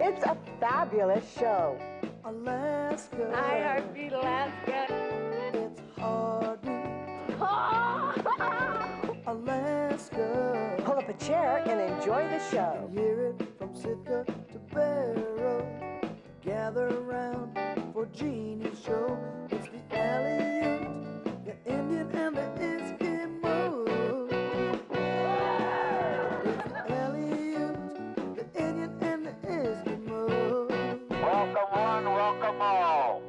It's a fabulous show. Alaska. Hi, Heartbeat Alaska. It's Heartbeat. Alaska. Pull up a chair and enjoy the show. You hear it from Sitka to Barrow. Gather around for Jeannie's show. It's the Aleut, the Indian, and the Eskimo. It's the Aleut, the Indian, and the Eskimo. Welcome one, welcome all.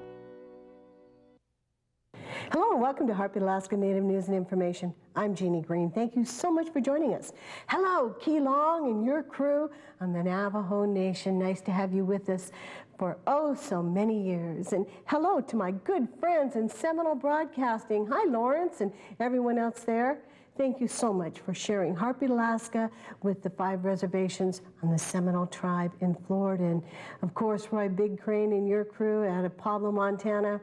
Hello and welcome to Heartbeat Alaska Native News and Information. I'm Jeannie Green. Thank you so much for joining us. Hello, Key Long and your crew on the Navajo Nation. Nice to have you with us for oh so many years. And hello to my good friends in Seminole Broadcasting. Hi, Lawrence and everyone else there. Thank you so much for sharing Heartbeat Alaska with the 5 reservations on the Seminole tribe in Florida. And of course, Roy Big Crane and your crew out of Pablo, Montana.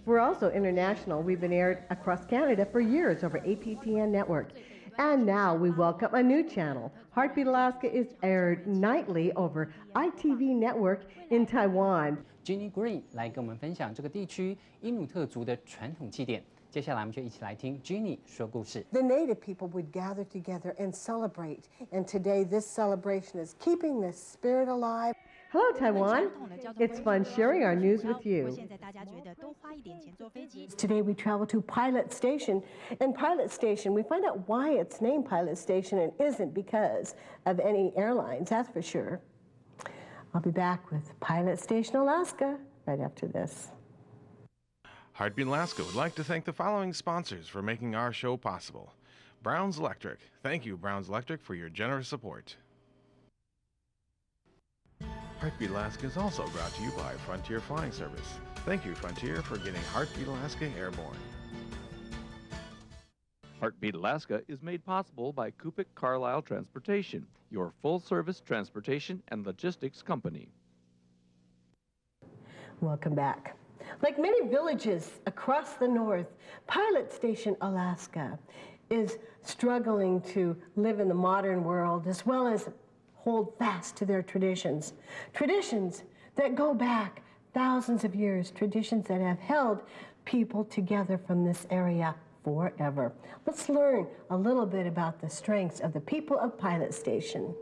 We're also international. We've been aired across Canada for years over APTN network. And now we welcome a new channel. Heartbeat Alaska is aired nightly over ITV network in Taiwan. Jeannie Green 来跟我们分享这个地区因努特族的传统祭典。接下来我们就一起来听 Jeannie 说故事。The native people would gather together and celebrate. And today this celebration is keeping this spirit alive. Hello, Taiwan. It's fun sharing our news with you. Today we travel to Pilot Station. And Pilot Station, we find out why it's named Pilot Station and isn't because of any airlines, that's for sure. I'll be back with Pilot Station, Alaska, right after this. Heartbeat Alaska would like to thank the following sponsors for making our show possible. Brown's Electric. Thank you, Brown's Electric, for your generous support. Heartbeat Alaska is also brought to you by Frontier Flying Service. Thank you, Frontier, for getting Heartbeat Alaska airborne. Heartbeat Alaska is made possible by Kupik Carlisle Transportation, your full-service transportation and logistics company. Welcome back. Like many villages across the north, Pilot Station, Alaska is struggling to live in the modern world as well as hold fast to their traditions. Traditions that go back thousands of years, traditions that have held people together from this area forever. Let's learn a little bit about the strengths of the people of Pilot Station.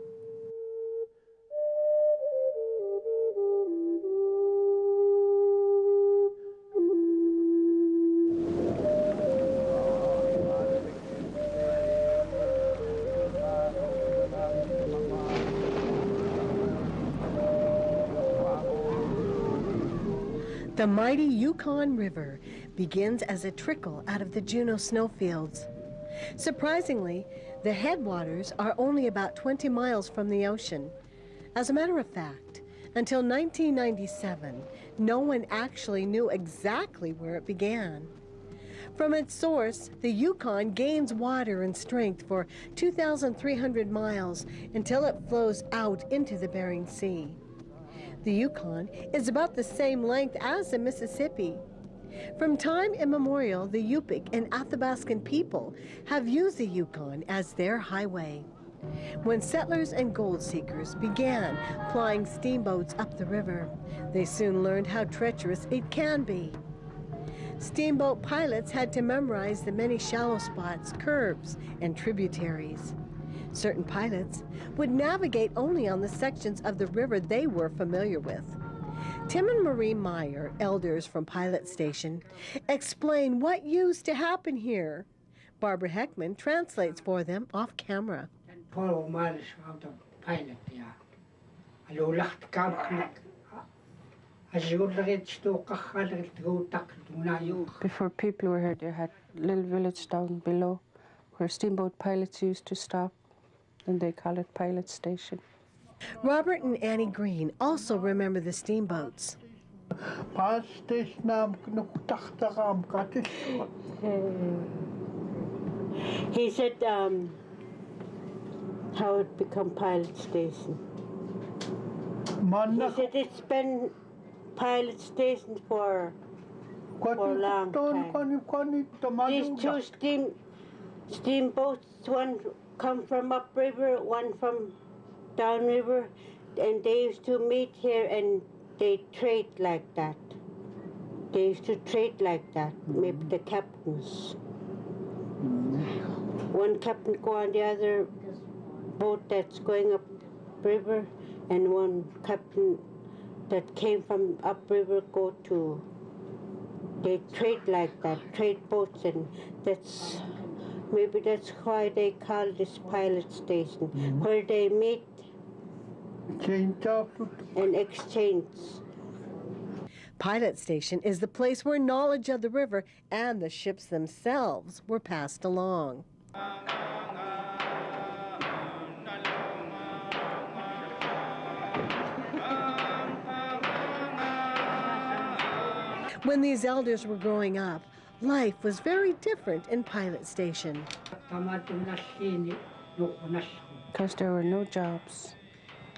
The mighty Yukon River begins as a trickle out of the Juneau snowfields. Surprisingly, the headwaters are only about 20 miles from the ocean. As a matter of fact, until 1997, no one actually knew exactly where it began. From its source, the Yukon gains water and strength for 2,300 miles until it flows out into the Bering Sea. The Yukon is about the same length as the Mississippi. From time immemorial, the Yupik and Athabaskan people have used the Yukon as their highway. When settlers and gold seekers began flying steamboats up the river, they soon learned how treacherous it can be. Steamboat pilots had to memorize the many shallow spots, curves, and tributaries. Certain pilots would navigate only on the sections of the river they were familiar with. Tim and Marie Meyer, elders from Pilot Station, explain what used to happen here. Barbara Heckman translates for them off camera. Before people were here, they had a little village down below where steamboat pilots used to stop, and they call it Pilot Station. Robert and Annie Green also remember the steamboats. Pilot station He said how it become pilot station. He said it's been pilot station for a long time. These two steamboats, one come from upriver, one from downriver, and they used to meet here and they trade like that. They used to trade like that, maybe the captains. One captain go on the other boat that's going upriver, and one captain that came from upriver go to. They trade like that, trade boats, and maybe that's why they call this pilot station, where they meet and exchange. Pilot Station is the place where knowledge of the river and the ships themselves were passed along. When these elders were growing up, life was very different in Pilot Station. Because there were no jobs.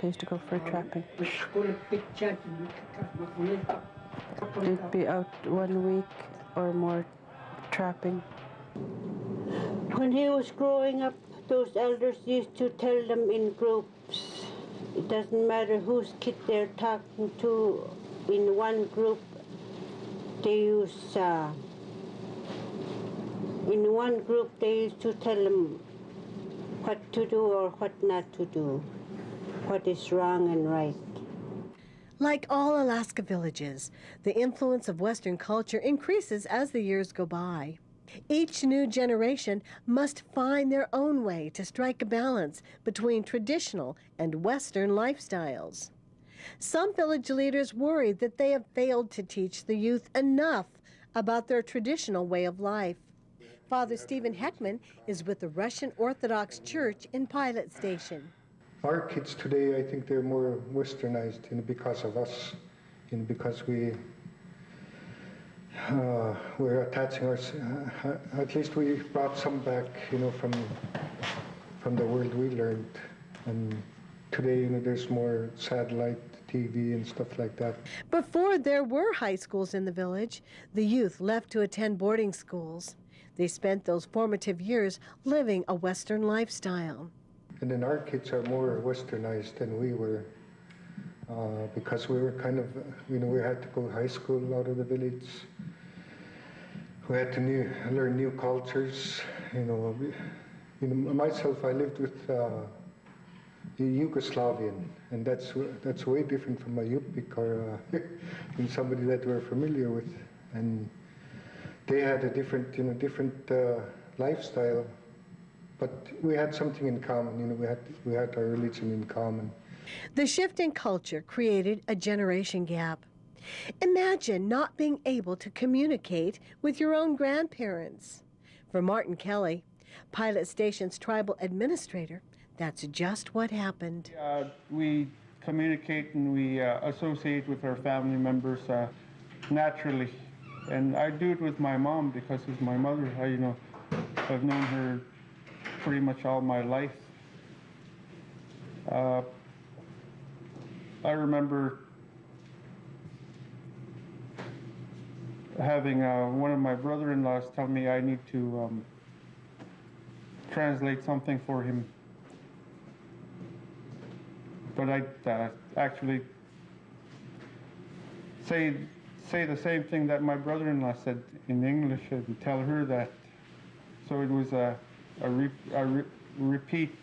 They used to go for trapping. They'd be out 1 week or more trapping. When he was growing up, those elders used to tell them in groups. It doesn't matter whose kid they're talking to. In one group, they used to tell them what to do or what not to do, what is wrong and right. Like all Alaska villages, the influence of Western culture increases as the years go by. Each new generation must find their own way to strike a balance between traditional and Western lifestyles. Some village leaders worry that they have failed to teach the youth enough about their traditional way of life. Father Stephan Heckman is with the Russian Orthodox Church in Pilot Station. Our kids today, I think they're more westernized, because of us, because we're attaching ourselves. At least we brought some back, from the world we learned. And today, there's more satellite TV and stuff like that. Before there were high schools in the village, the youth left to attend boarding schools. They spent those formative years living a Western lifestyle. And then our kids are more westernized than we were, because we were kind of, we had to go to high school out of the village. We had to learn new cultures. Myself, I lived with the Yugoslavian, and that's way different from a Yupik or somebody that we're familiar with. And they had a different lifestyle. But we had something in common, we had our religion in common. The shift in culture created a generation gap. Imagine not being able to communicate with your own grandparents. For Martin Kelly, Pilot Station's tribal administrator, that's just what happened. We communicate and we associate with our family members naturally. And I do it with my mom because it's my mother. I've known her pretty much all my life. I remember having one of my brother-in-laws tell me I need to translate something for him. But I'd actually say the same thing that my brother-in-law said in English and tell her that. So it was a repeat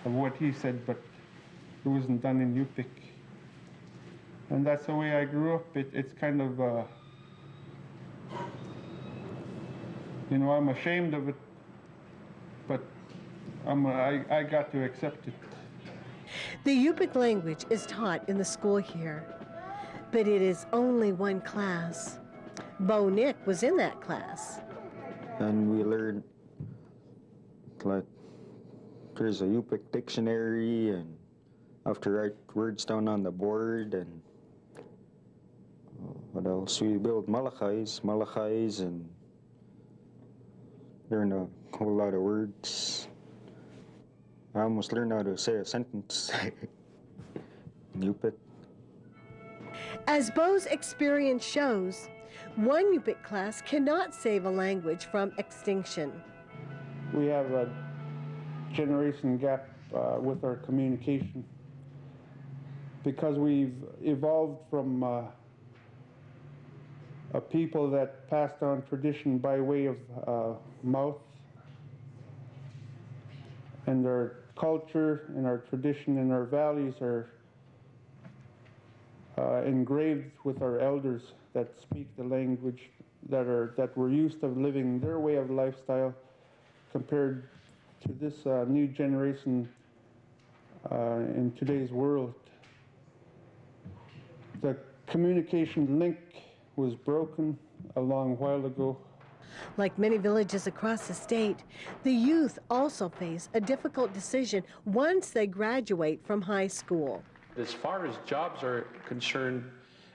of what he said, but it wasn't done in Yupik. And that's the way I grew up. It's kind of, I'm ashamed of it, but I got to accept it. The Yupik language is taught in the school here, but it is only one class. Bo Nick was in that class. And we learned, there's a Yupik dictionary, and I have to write words down on the board, and what else? We build malachais, and learn a whole lot of words. I almost learned how to say a sentence in Yupik. As Bo's experience shows, one Yupik class cannot save a language from extinction. We have a generation gap with our communication because we've evolved from a people that passed on tradition by way of mouth, and our culture and our tradition and our values are engraved with our elders that speak the language that we're used to living their way of lifestyle compared to this new generation in today's world. The communication link was broken a long while ago. Like many villages across the state, the youth also face a difficult decision once they graduate from high school. As far as jobs are concerned,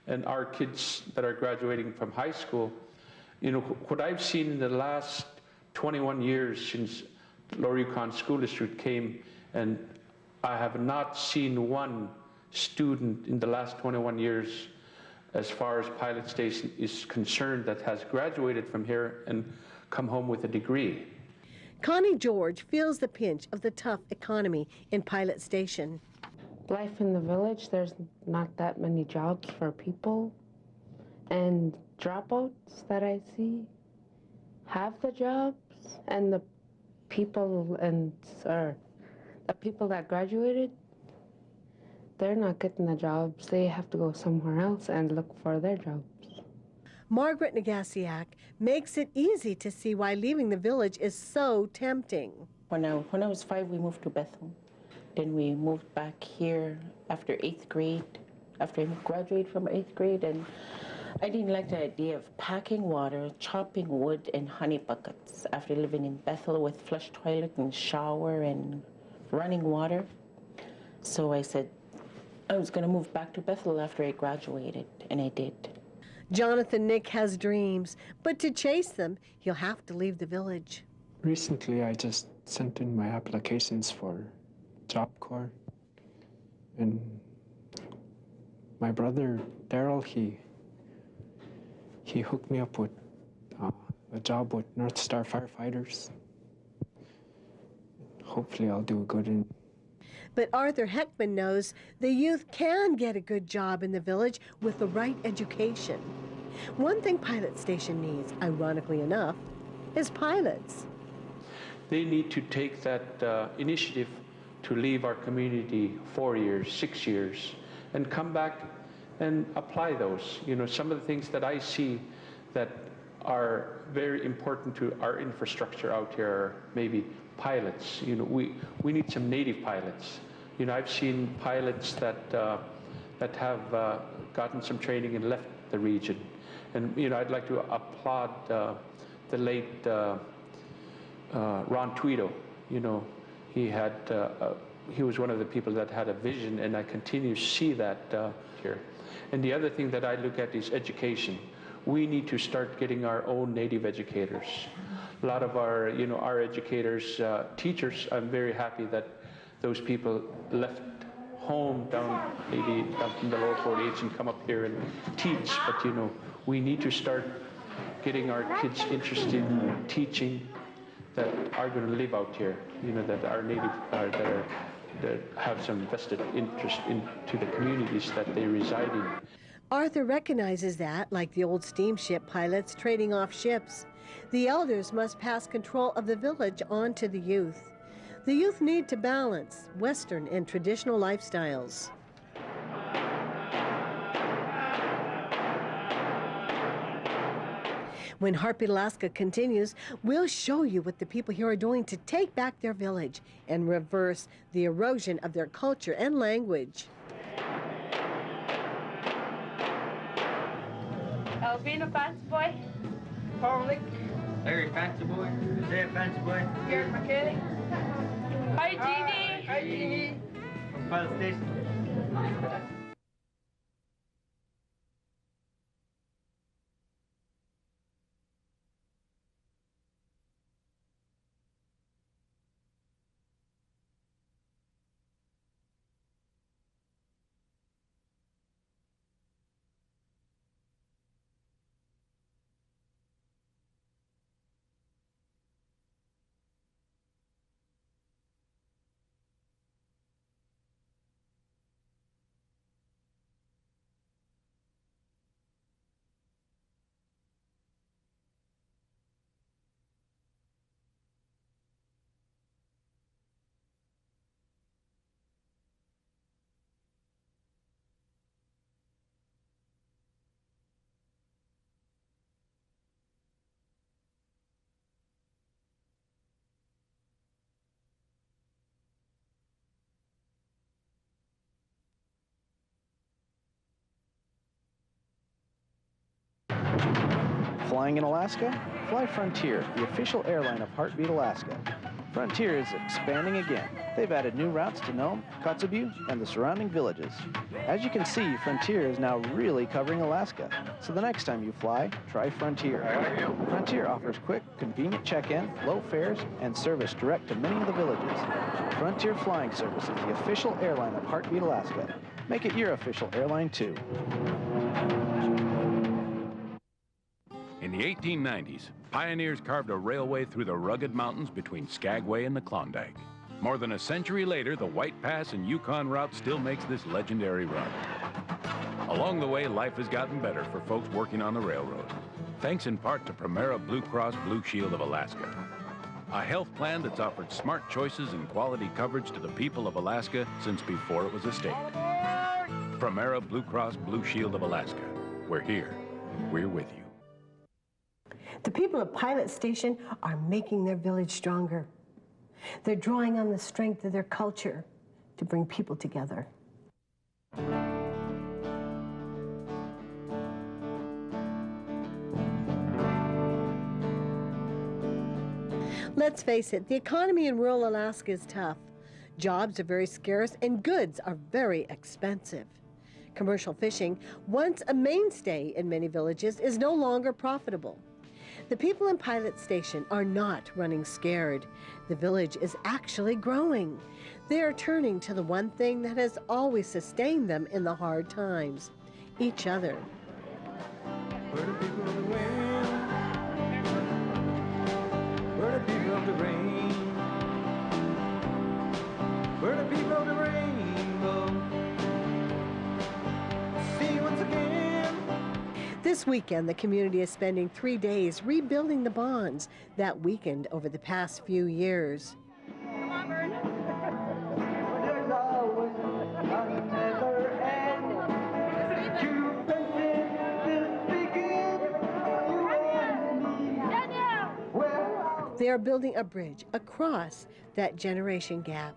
and our kids that are graduating from high school, you know, what I've seen in the last 21 years since Lower Yukon School District came, and I have not seen one student in the last 21 years as far as Pilot Station is concerned that has graduated from here and come home with a degree. Connie George feels the pinch of the tough economy in Pilot Station. Life in the village, there's not that many jobs for people, and dropouts that I see have the jobs, and the people that graduated, they're not getting the jobs. They have to go somewhere else and look for their jobs. Margaret Nagasiak makes it easy to see why leaving the village is so tempting. When I was 5, we moved to Bethel. Then we moved back here after 8th grade, after I graduated from 8th grade, and I didn't like the idea of packing water, chopping wood, and honey buckets after living in Bethel with flush toilet and shower and running water. So I said I was going to move back to Bethel after I graduated, and I did. Jonathan Nick has dreams, but to chase them, he'll have to leave the village. Recently, I just sent in my applications for Job Corps, and my brother Daryl, he hooked me up with a job with North Star Firefighters. Hopefully I'll do good in. But Arthur Heckman knows the youth can get a good job in the village with the right education. One thing Pilot Station needs, ironically enough, is pilots. They need to take that initiative to leave our community 4 years, 6 years, and come back and apply those. You know, some of the things that I see that are very important to our infrastructure out here are maybe pilots. You know, we need some native pilots. You know, I've seen pilots that have gotten some training and left the region. And, you know, I'd like to applaud the late Ron Tweedo. You know, he was one of the people that had a vision, and I continue to see that here. And the other thing that I look at is education. We need to start getting our own native educators. A lot of our, you know, our educators, teachers, I'm very happy that those people left home down from the lower 48s and come up here and teach. But, you know, we need to start getting our kids interested in teaching that are going to live out here, you know, that are native, that have some vested interest into the communities that they reside in. Arthur recognizes that, like the old steamship pilots trading off ships, the elders must pass control of the village on to the youth. The youth need to balance Western and traditional lifestyles. When Heartbeat Alaska continues, we'll show you what the people here are doing to take back their village and reverse the erosion of their culture and language. Alvina Fancy Boy. Horlick. Larry Fancy Boy. Isaiah Fancy Boy. Garrett McKay. Hi, Jeannie. Hi, Jeannie. From Pilot Station. technology. Flying in Alaska? Fly Frontier, the official airline of Heartbeat Alaska. Frontier is expanding again. They've added new routes to Nome, Kotzebue, and the surrounding villages. As you can see, Frontier is now really covering Alaska. So the next time you fly, try Frontier. Frontier offers quick, convenient check-in, low fares, and service direct to many of the villages. Frontier Flying Service is the official airline of Heartbeat Alaska. Make it your official airline, too. In the 1890s, pioneers carved a railway through the rugged mountains between Skagway and the Klondike. More than a century later, the White Pass and Yukon route still makes this legendary run. Along the way, life has gotten better for folks working on the railroad, thanks in part to Primera Blue Cross Blue Shield of Alaska, a health plan that's offered smart choices and quality coverage to the people of Alaska since before it was a state. Primera Blue Cross Blue Shield of Alaska. We're here. We're with you. The people of Pilot Station are making their village stronger. They're drawing on the strength of their culture to bring people together. Let's face it, the economy in rural Alaska is tough. Jobs are very scarce and goods are very expensive. Commercial fishing, once a mainstay in many villages, is no longer profitable. The people in Pilot Station are not running scared. The village is actually growing. They are turning to the one thing that has always sustained them in the hard times, each other. We're the people of the wind. We're the people of the rain. We're the people of the rainbow. See you once again. This weekend, the community is spending 3 days rebuilding the bonds that weakened over the past few years. Come on, Bird. There's always another end. Two faces this begin. You and me. They are building a bridge across that generation gap.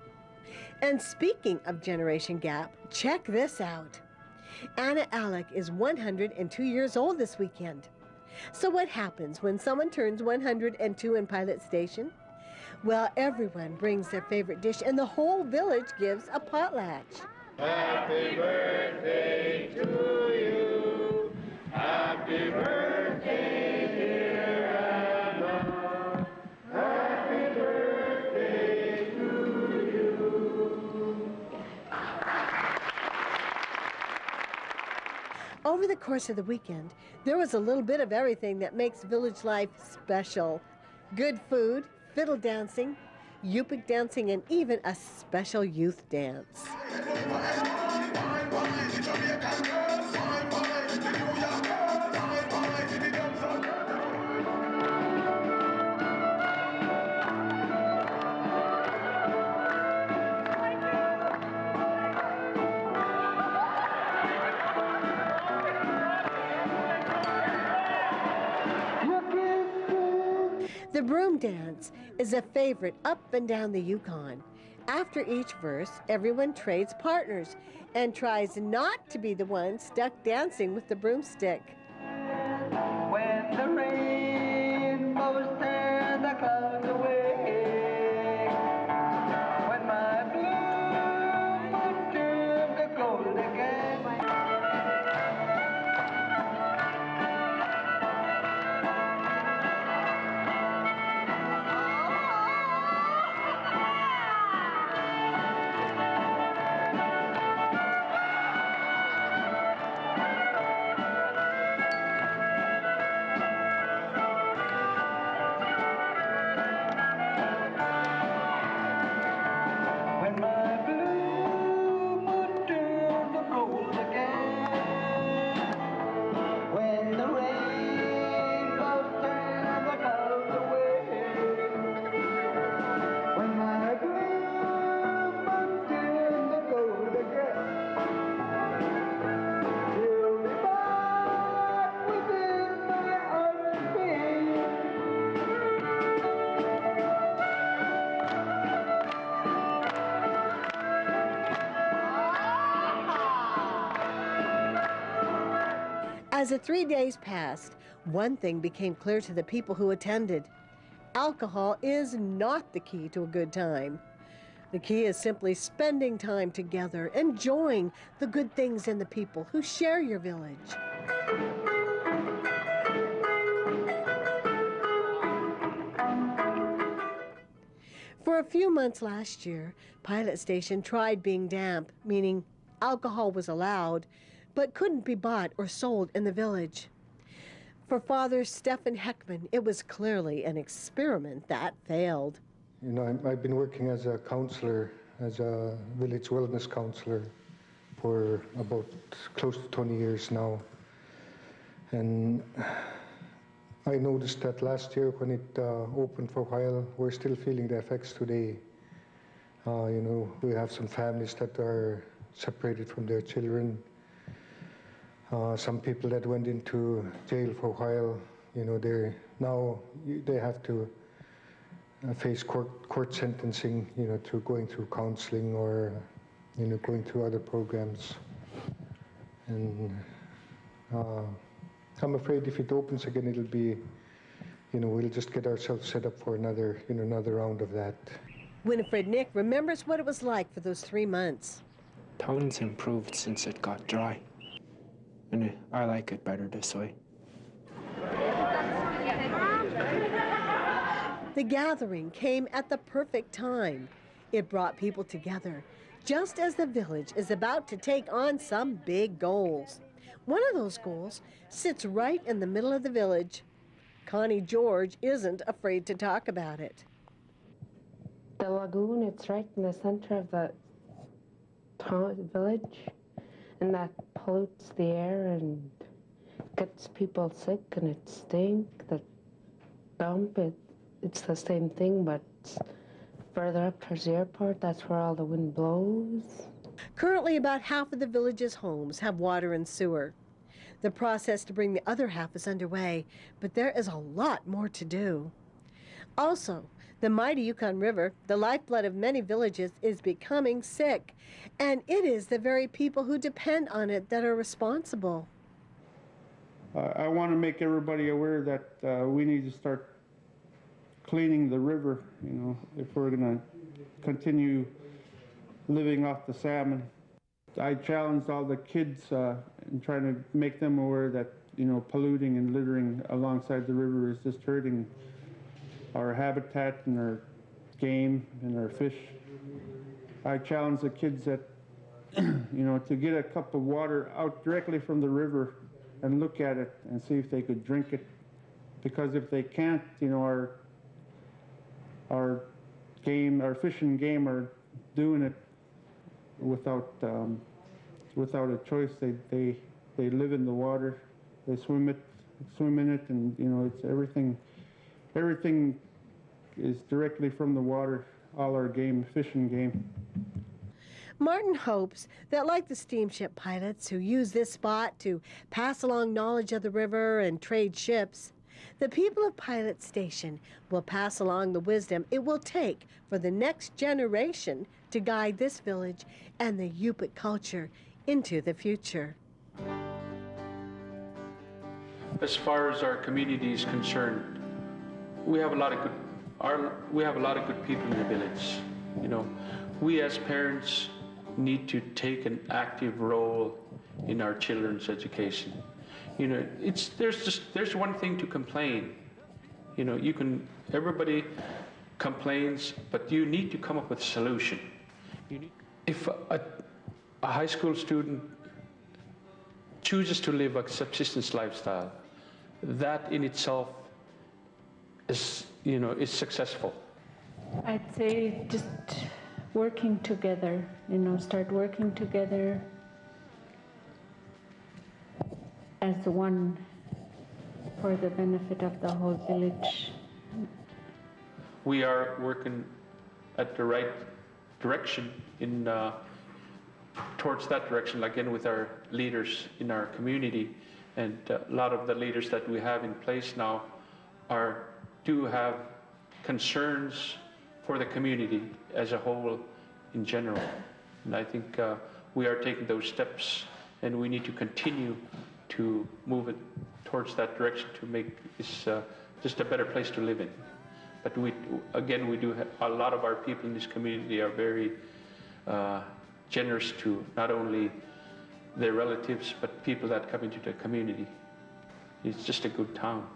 And speaking of generation gap, check this out. Anna Alick is 102 years old this weekend. So what happens when someone turns 102 in Pilot Station? Well, everyone brings their favorite dish and the whole village gives a potlatch. Happy birthday to you. Happy birthday, dear Anna. Happy birthday to you. Over the course of the weekend, there was a little bit of everything that makes village life special. Good food, fiddle dancing, yupik dancing, and even a special youth dance. The broom dance is a favorite up and down the Yukon. After each verse, everyone trades partners and tries not to be the one stuck dancing with the broomstick. When the rainbows tear the clouds away, when my bloom will turn to gold again. As the 3 days passed, one thing became clear to the people who attended. Alcohol is not the key to a good time. The key is simply spending time together, enjoying the good things in the people who share your village. For a few months last year, Pilot Station tried being damp, meaning alcohol was allowed, but couldn't be bought or sold in the village. For Father Stephan Heckman, it was clearly an experiment that failed. You know, I've been working as a counselor, as a village wellness counselor for about close to 20 years now. And I noticed that last year when it opened for a while, we're still feeling the effects today. You know, we have some families that are separated from their children. Some people that went into jail for a while, you know, they have to face court sentencing, you know, to going through counseling or, you know, going through other programs. And I'm afraid if it opens again, it'll be, you know, we'll just get ourselves set up for another, you know, another round of that. Winifred Nick remembers what it was like for those 3 months. Town's improved since it got dry, and I like it better this way. The gathering came at the perfect time. It brought people together, just as the village is about to take on some big goals. One of those goals sits right in the middle of the village. Connie George isn't afraid to talk about it. The lagoon, it's right in the center of the village, and that pollutes the air and gets people sick, and it stinks. The dump, it's the same thing, but further up towards the airport, that's where all the wind blows. Currently, about half of the village's homes have water and sewer. The process to bring the other half is underway, but there is a lot more to do. Also, the mighty Yukon River, the lifeblood of many villages, is becoming sick, and it is the very people who depend on it that are responsible. I want to make everybody aware that we need to start cleaning the river, you know, if we're going to continue living off the salmon. I challenged all the kids in trying to make them aware that, you know, polluting and littering alongside the river is just hurting our habitat and our game and our fish. I challenge the kids that, you know, to get a cup of water out directly from the river and look at it and see if they could drink it. Because if they can't, you know, our fish and game are doing it without a choice. They live in the water, they swim in it, and you know, it's everything is directly from the water. All our game, fish and game. Martin hopes that, like the steamship pilots who use this spot to pass along knowledge of the river and trade ships, the people of Pilot Station will pass along the wisdom it will take for the next generation to guide this village and the Yupik culture into the future. As far as our community is concerned, we have a lot of good people in the village. You know, we as parents need to take an active role in our children's education. You know, there's one thing to complain. You know, everybody complains, but you need to come up with a solution. If a high school student chooses to live a subsistence lifestyle, that in itself is, you know, is successful. I'd say just working together, you know, start working together as one for the benefit of the whole village. We are working at the right direction towards that direction, again with our leaders in our community, and a lot of the leaders that we have in place now do have concerns for the community as a whole in general. And I think we are taking those steps, and we need to continue to move it towards that direction to make this just a better place to live in. But we do have, a lot of our people in this community are very generous to not only their relatives, but people that come into the community. It's just a good town.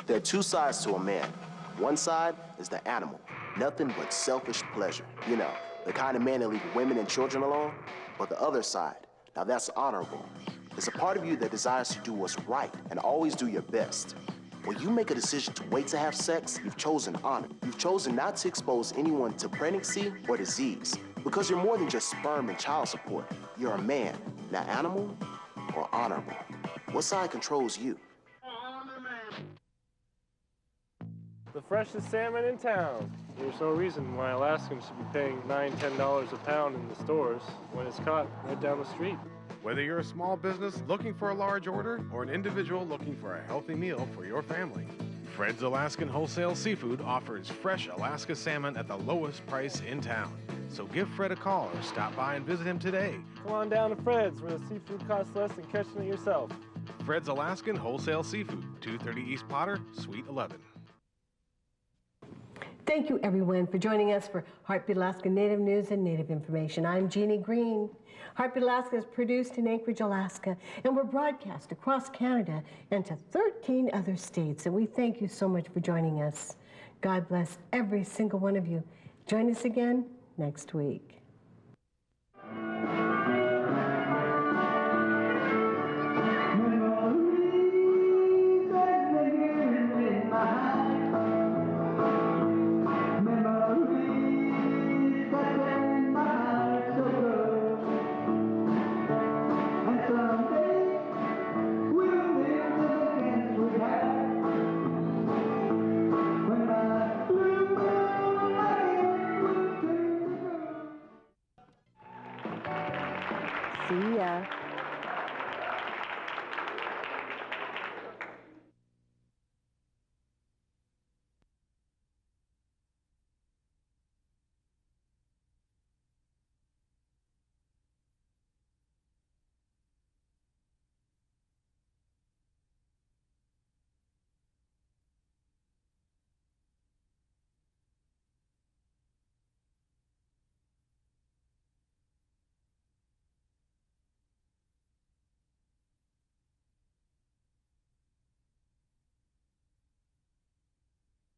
There are two sides to a man. One side is the animal, nothing but selfish pleasure. You know, the kind of man that leaves women and children alone. But the other side, now that's honorable. It's a part of you that desires to do what's right and always do your best. When you make a decision to wait to have sex, you've chosen honor. You've chosen not to expose anyone to pregnancy or disease, because you're more than just sperm and child support. You're a man, now animal or honorable. What side controls you? The freshest salmon in town. There's no reason why Alaskans should be paying $9, $10 a pound in the stores when it's caught right down the street. Whether you're a small business looking for a large order or an individual looking for a healthy meal for your family, Fred's Alaskan Wholesale Seafood offers fresh Alaska salmon at the lowest price in town. So give Fred a call or stop by and visit him today. Come on down to Fred's, where the seafood costs less than catching it yourself. Fred's Alaskan Wholesale Seafood, 230 East Potter, Suite 11. Thank you, everyone, for joining us for Heartbeat Alaska Native News and Native Information. I'm Jeannie Green. Heartbeat Alaska is produced in Anchorage, Alaska, and we're broadcast across Canada and to 13 other states. And we thank you so much for joining us. God bless every single one of you. Join us again next week.